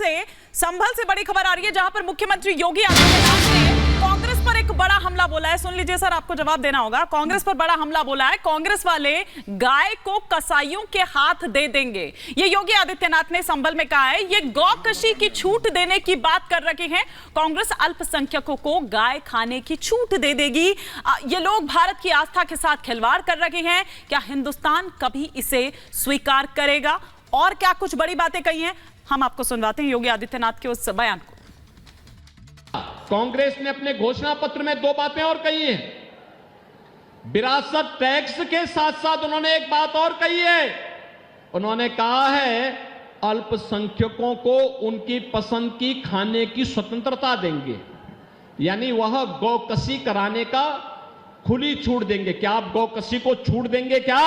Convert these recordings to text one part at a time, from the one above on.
संभल से बड़ी खबर आ रही है, जहां पर मुख्यमंत्री योगी आदित्यनाथ ने कांग्रेस पर एक बड़ा हमला बोला है। सुन लीजिए सर, आपको जवाब देना होगा। कांग्रेस पर बड़ा हमला बोला है, कांग्रेस वाले गाय को कसाईयों के हाथ दे देंगे, ये योगी आदित्यनाथ ने संभल में कहा है। ये गौकशी की छूट देने की बात कर रहे हैं। कांग्रेस अल्पसंख्यकों को गाय खाने की छूट दे देगी। ये लोग भारत की आस्था के साथ खिलवाड़ कर रहे हैं। क्या हिंदुस्तान कभी इसे स्वीकार करेगा? और क्या कुछ बड़ी बातें कही हैं, हम आपको सुनवाते हैं योगी आदित्यनाथ के उस बयान को। कांग्रेस ने अपने घोषणा पत्र में दो बातें और कही हैं। विरासत टैक्स के साथ साथ उन्होंने एक बात और कही है। उन्होंने कहा है अल्पसंख्यकों को उनकी पसंद की खाने की स्वतंत्रता देंगे, यानी वह गौकशी कराने का खुली छूट देंगे। क्या आप गौकशी को छूट देंगे क्या?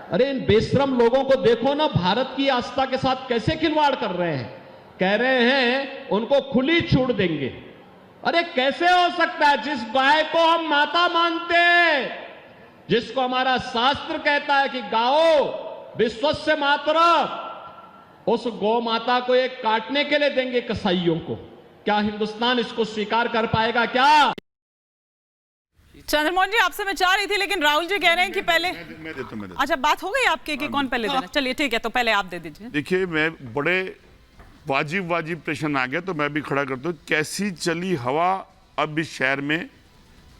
अरे इन बेशरम लोगों को देखो ना, भारत की आस्था के साथ कैसे खिलवाड़ कर रहे हैं। कह रहे हैं उनको खुली छूट देंगे। अरे कैसे हो सकता है? जिस गाय को हम माता मानते हैं, जिसको हमारा शास्त्र कहता है कि गाओ विश्वस्य मातरम्, उस गौ माता को एक काटने के लिए देंगे कसाईयों को। क्या हिंदुस्तान इसको स्वीकार कर पाएगा क्या? चंद्रमोहन जी, आपसे मैं चाह रही थी, लेकिन राहुल जी कह रहे हैं कि पहले मैं देता हूं। अच्छा, बात हो गई आपके कि कौन पहले देना? चलिए ठीक है, तो पहले आप दे दीजिए। देखिए, मैं बड़े वाजिब प्रश्न आ गया तो मैं भी खड़ा करता हूँ। कैसी चली हवा, अब इस शहर में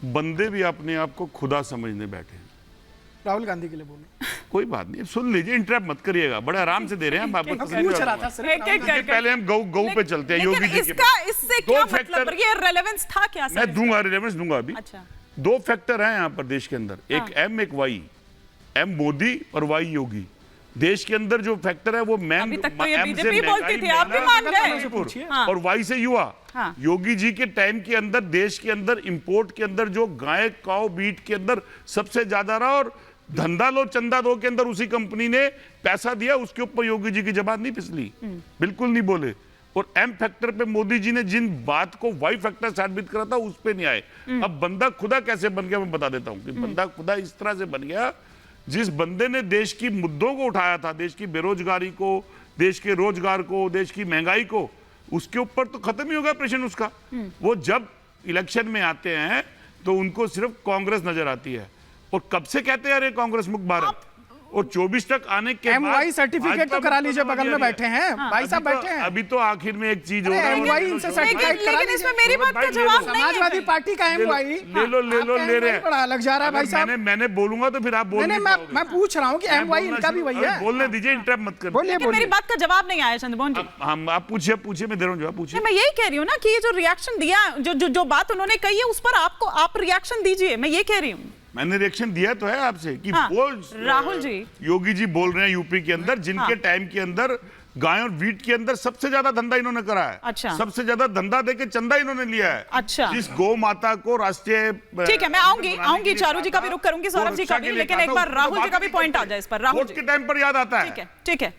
बंदे भी अपने आप को खुदा समझने बैठे हैं। राहुल गांधी के लिए बोले। कोई बात नहीं, सुन लीजिए, इंटरप्ट मत करिएगा, बड़े आराम से दे रहे हैं हम आपको। पहले हम गौ पे चलते हैं। योगी जी इससे क्या मतलब? ये रेलेवेंस था क्या? मैं दूंगा, रेलेवेंस दूंगा अभी। अच्छा, दो फैक्टर हैं यहाँ पर देश के अंदर, एक एम एक वाई। एम मोदी और वाई योगी। देश के अंदर जो फैक्टर है वो मैम, अभी तक तो ये बीजेपी बोलती थी, आप भी मान गए। और वाई से युवा। योगी जी के टाइम के अंदर देश के अंदर इंपोर्ट के अंदर जो गाय काऊ बीट के अंदर सबसे ज्यादा रहा, और धंधा लो चंदा दो के अंदर उसी कंपनी ने पैसा दिया, उसके ऊपर योगी जी की जबान नहीं फिसली, बिल्कुल नहीं बोले। और एम फैक्टर पे मोदी जी ने जिन बात को वाई फैक्टर साबित करा था उस पे नहीं आए। अब बंदा खुदा कैसे बन गया मैं बता देता हूं कि बंदा खुदा इस तरह से बन गया, जिस बंदे ने देश की मुद्दों को उठाया था, देश की बेरोजगारी को, देश के रोजगार को, देश की महंगाई को, उसके ऊपर तो खत्म ही होगा प्रश्न उसका। वो जब इलेक्शन में आते हैं तो उनको सिर्फ कांग्रेस नजर आती है, और कब से कहते हैं अरे कांग्रेस मुक्त भारत, और 24 तक आने के बाद एमवाई सर्टिफिकेट तो करा लीजिए, बगल में बैठे हैं भाई साहब, बैठे हैं अभी तो आखिर में एक चीज हो रहा है, एमवाई इनसे सर्टिफिकेट करा लीजिए। इसमें मेरी बात का जवाब नहीं है। समाजवादी पार्टी का एमवाई ले लो ले रहे हैं, बड़ा अलग जा रहा है भाई साहब। मैंने बोलूंगा तो फिर आप बोलिए। मैं पूछ रहा हूँ कि एमवाई इनका भी वही है। बोलने दीजिए, इंटरप्ट मत करिए। बोलिए मेरी बात का जवाब नहीं आया चंद्रमोहन जी। हम आप पूछिए, मैं दे रहा हूँ जवाब, पूछिए। मैं यही कह रही हूँ ना कि ये जो रिएक्शन दिया, जो बात उन्होंने कही है उस पर आप रिएक्शन दीजिए, मैं ये कह रही हूँ। मैंने रिएक्शन दिया तो है आपसे कि वो राहुल जी, योगी जी बोल रहे हैं यूपी के अंदर, जिनके टाइम के अंदर गाय और वीट के अंदर सबसे ज्यादा धंधा इन्होंने करा है। अच्छा, सबसे ज्यादा धंधा देके चंदा इन्होंने लिया है। अच्छा, जिस गौ माता को राष्ट्रीय, ठीक है, मैं आऊंगी चारू जी का भी रुख करूंगी, सौरभ जी का भी, लेकिन एक बार राहुल जी का भी पॉइंट आ जाए इस पर। राहुल जी के टाइम पर याद आता है। ठीक है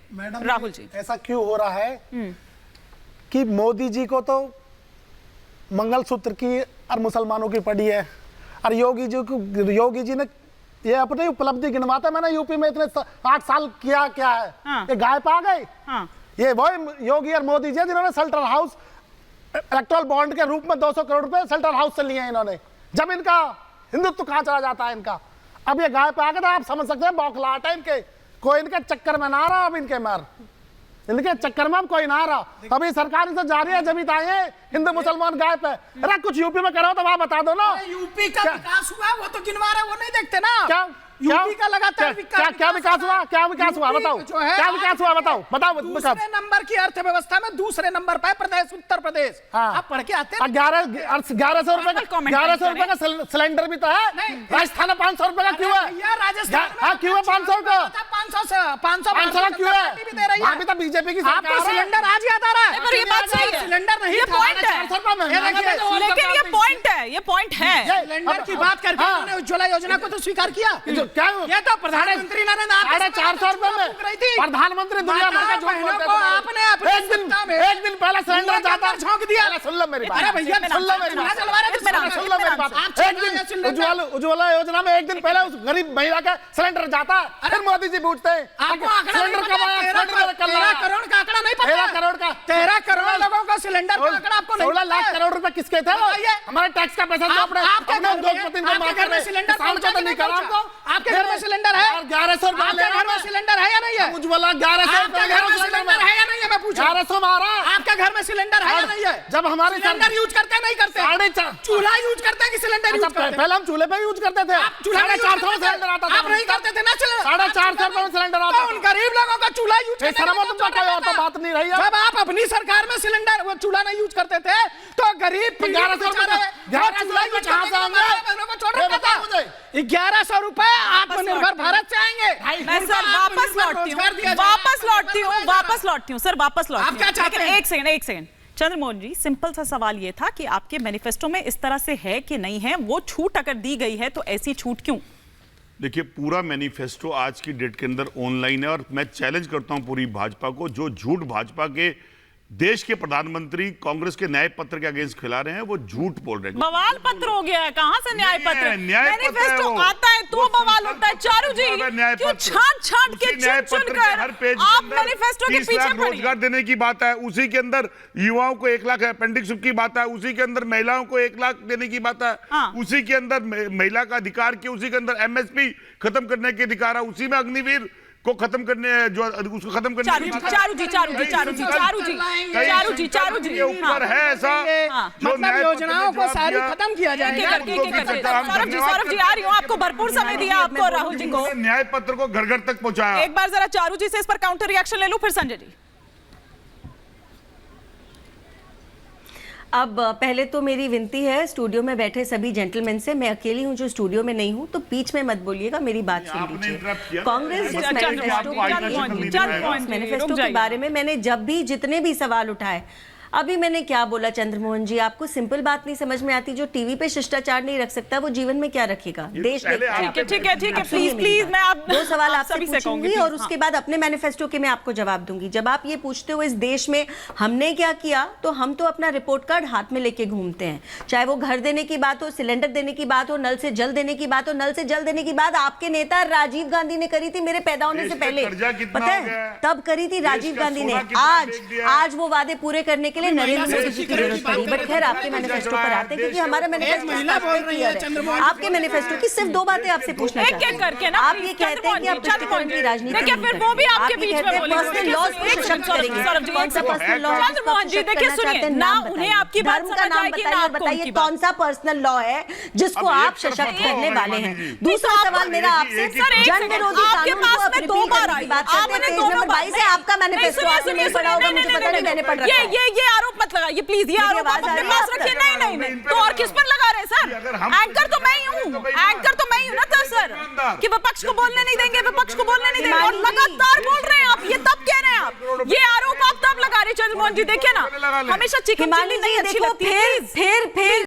राहुल जी, ऐसा क्यों हो रहा है कि मोदी जी को तो मंगलसूत्र की और मुसलमानों की पड़ी है, और योगी जी ने ये अपनी उपलब्धि गिनवाते, मैंने यूपी में इतने 8 साल किया क्या है। ये गाय पा गए। ये वही योगी और मोदी जी जिन्होंने सेल्टर हाउस इलेक्टोरल बॉन्ड के रूप में 200 करोड़ रुपए सेल्टर हाउस से लिए हैं इन्होंने। जब इनका हिंदुत्व कहाँ चला जाता है इनका। अब ये गाय पा गए तो आप समझ सकते हैं बौखलाहट है इनके, कोई इनके चक्कर में ना रहा। अब इनके चक्कर में अब कोई ना रहा। अभी सरकार इनसे जा रही है, जब आए हिंदू मुसलमान गाय पे। अरे कुछ यूपी में करो तो वहां बता दो ना। यूपी का विकास हुआ, वो तो गिनवा रहे, वो नहीं देखते ना। क्या यूपी का लगातार क्या विकास हुआ? क्या विकास हुआ बताओ, क्या विकास हुआ बताओ। दूसरे नंबर की अर्थव्यवस्था में दूसरे नंबर पर प्रदेश उत्तर प्रदेश। आप पढ़ के आते हैं। 1100 रुपए का सिलेंडर भी तो है। राजस्थान में 500 रुपए का क्यों है? राजस्थान क्यों है 500 का? 500 क्यों है? अभी तो बीजेपी की सरकार है। सिलेंडर आज याद आ रहा है, पर ये बात सही है। सिलेंडर नहीं, ये पॉइंट है, लेकिन ये पॉइंट है। सिलेंडर की बात करके उन्होंने उज्ज्वला योजना को तो स्वीकार किया। क्या ये तो प्रधानमंत्री नरेंद्र 450 रुपए में प्रधानमंत्री दुनिया भर का झोंक बोलते हैं। आपने अपने एक दिन पहले सिलेंडर जाता झोंक दिया। सुन लो मेरी बात, अरे भैया सुन लो मेरी बात। एक दिन उज्ज्वला योजना में एक दिन पहले उस गरीब महिला का सिलेंडर जाता, फिर मोदी जी पूछते हैं आपको सिलेंडर कब आया? 13 करोड़ का आंकड़ा नहीं पता। 13 करोड़ का सिलेंडर का आंकड़ा आपको नहीं 16 लाख पता है? करोड़ रुपए किसके थे? बताइए। हमारे टैक्स का पैसा जो अपने आपके अपने घर में- उद्योगपति को आपके मार घर में सिलेंडर पहुंचा कि नहीं पहुंचा? आपके घर में सिलेंडर है? 1100 रुपए आपके घर में सिलेंडर है या नहीं है? उज्ज्वला 1100 आपके घर में सिलेंडर है या नहीं है? मैं पूछ रहा हूं। 1100 मारा। आपके घर में सिलेंडर है या नहीं है? जब हमारे सिलेंडर यूज करते हैं नहीं करते? 4.5 चूल्हा यूज करते हैं कि सिलेंडर यूज करते हैं? पहले हम चूल्हे पे यूज करते थे। आप चूल्हा नहीं यूज 450 करते थे? सिलेंडर आता था। आप नहीं करते थे ना सिलेंडर? 450 रुपए में सिलेंडर आता तो उन गरीब लोगों का चूल्हा यूज करने शर्म का तुमको कोई और तो बात नहीं रही है। जब आप अपनी सरकार में सिलेंडर वो चूल्हा नहीं यूज करते थे तो गरीब तो 1100 रुपए कहाँ से आएंगे? 1100 रुपए आत्मनिर्भर भारत से आएंगे। मैं सर वापस लौटती हूँ, वापस लौटती हूँ सर, वापस लौटती आप हूँ। क्या चाहते लेकिन हैं? एक सेकंड चंद्रमोहन जी, सिंपल सा सवाल ये था कि आपके मैनिफेस्टो में इस तरह से है कि नहीं है, वो छूट अगर दी गई है तो ऐसी छूट क्यों? देखिए, पूरा मैनिफेस्टो आज की डेट के अंदर ऑनलाइन है और मैं चैलेंज करता हूं पूरी भाजपा को, जो झूठ भाजपा के देश के प्रधानमंत्री कांग्रेस के न्याय पत्र के अगेंस्ट खिला रहे हैं, वो झूठ बोल रहे हैं। बवाल पत्र हो गया है, कहाँ से न्याय पत्र? न्याय पत्र है मैनिफेस्टो वो। आता है तो वो बवाल सिंपल होता है। चारू जी, मतलब है न्याय क्यों पत्र। छांट के उसी न्याय चुन पत्र के कर हर पेज के आप अंदर मैनिफेस्टो के 30 पीछे लाख पड़िए। रोजगार देने की बात है, उसी के अंदर युवाओं को 1 लाख अपेंडिक्स की बात है, उसी के अंदर महिलाओं को 1 लाख देने की बात है, हाँ। उसी के अंदर महिला का अधिकार की, उसी के अंदर MSP खत्म करने के अधिकार है, उसी में अग्निवीर को खत्म करने जो उसको खत्म करने चारू की जी, बात है। चारू जी, चारू जी, चारू जी, चारू जी, चारू जी, चारू जी, के ऊपर है ऐसा हाँ। जो मतलब न्याय पत्र योजनाओं में को जवाब सारी दिया। खत्म किया जाएगा। सौरभ जी आ रही हूँ, आपको भरपूर समय दिया आपको राहुल जी को। न्याय पत्र को घर घर तक पहुंचाया। एक बार जरा चारू जी से इस पर काउंटर रिएक्शन ले लूं, फिर संजय जी। अब पहले तो मेरी विनती है स्टूडियो में बैठे सभी जेंटलमैन से, मैं अकेली हूं जो स्टूडियो में नहीं हूं, तो बीच में मत बोलिएगा, मेरी बात सुन आपने लीजिए। interrupt किया। कांग्रेस जिस मैनिफेस्टो के बारे में मैंने जब भी जितने भी सवाल उठाए, अभी मैंने क्या बोला चंद्रमोहन जी, आपको सिंपल बात नहीं समझ में आती, जो टीवी पे शिष्टाचार नहीं रख सकता वो जीवन में क्या रखेगा? देश पहले देखता है। ठीक है, सुनिए प्लीज मेरी प्लीज बात। मैं आप दो सवाल आप आपसे सभी से पूछूंगी कहूंगी, और उसके बाद अपने मैनिफेस्टो के मैं आपको जवाब दूंगी। जब आप ये पूछते हो इस देश में हमने क्या किया, तो हम तो अपना रिपोर्ट कार्ड हाथ में लेके घूमते हैं, चाहे वो घर देने की बात हो, सिलेंडर देने की बात हो, नल से जल देने की बात हो। नल से जल देने की बात आपके नेता राजीव गांधी ने करी थी मेरे पैदा होने देश से का पहले, कर्जा कितना पता हो गया है? है? तब करी थी देश राजीव का गांधी ने। सोना कितना आज बेच दिया है? आज वो वादे पूरे करने के लिए नरेंद्र मोदी जी की जरूरत पड़ी। बट खैर आपके मैनिफेस्टो पर आते हैं, क्योंकि हमारा मैनिफेस्टो महिला बोल रही है चंद्रमोहन। आपके मैनिफेस्टो की सिर्फ 2 बातें आपसे पूछना एक चाहती एक हूं। करके ना, आप please, ये कहते हैं कि आप चंद्रमोहन जी, की राजनीति देखिए नहीं फिर वो भी करते। आपके आप ये बीच में कहते हैं बोलेंगे। पर्सनल लॉज को एक सशक्त सौरभ जी, करेंगे। सौरभ जी, कौन सा एक पर्सनल लॉ चंद्रमोहन जी, देखिए सुनिए ना, उन्हें आपकी बात धर्म का समझ नाम आएगी बताइए, ना आपको बताइए उनकी कौन बात। सा पर्सनल लॉ है जिसको अब एक आप तरफा सशक्त तो करने होगा वाले मानी हैं? जी। दूसरा तो सवाल आप- मेरा एक- आपसे, एक- एक- जन विरोधी आपके कानून पास को में आप 2 बार repeat आई, बात करते आपने हैं। 2 पेज नंबर 22 है आपका मैनिफेस्टो, आपने नहीं पढ़ा होगा, मुझे पता नहीं, मैंने पढ़ रखा है। ये आरोप मत लगाइए प्लीज, ये आरोप आप आवाज आ अपने रही है पास आप रखिए। तक? नहीं नहीं तो और किस पर लगा रहे हैं अगर सर? हम एंकर तो मैं ही हूँ, एंकर तो मैं ही हूँ ना तो सर, कि विपक्ष को बोलने नहीं देंगे, विपक्ष को बोलने नहीं देंगे, और लगातार बोल रहे हैं आप, ये तब कह रहे हैं आप, ये आरोप आप तब लगा रहे हैं चंद्रमोहन जी। देखिए ना, हमेशा चिकन चिल्ली हिमानी नहीं जी अच्छी देखो, लगती है। फिर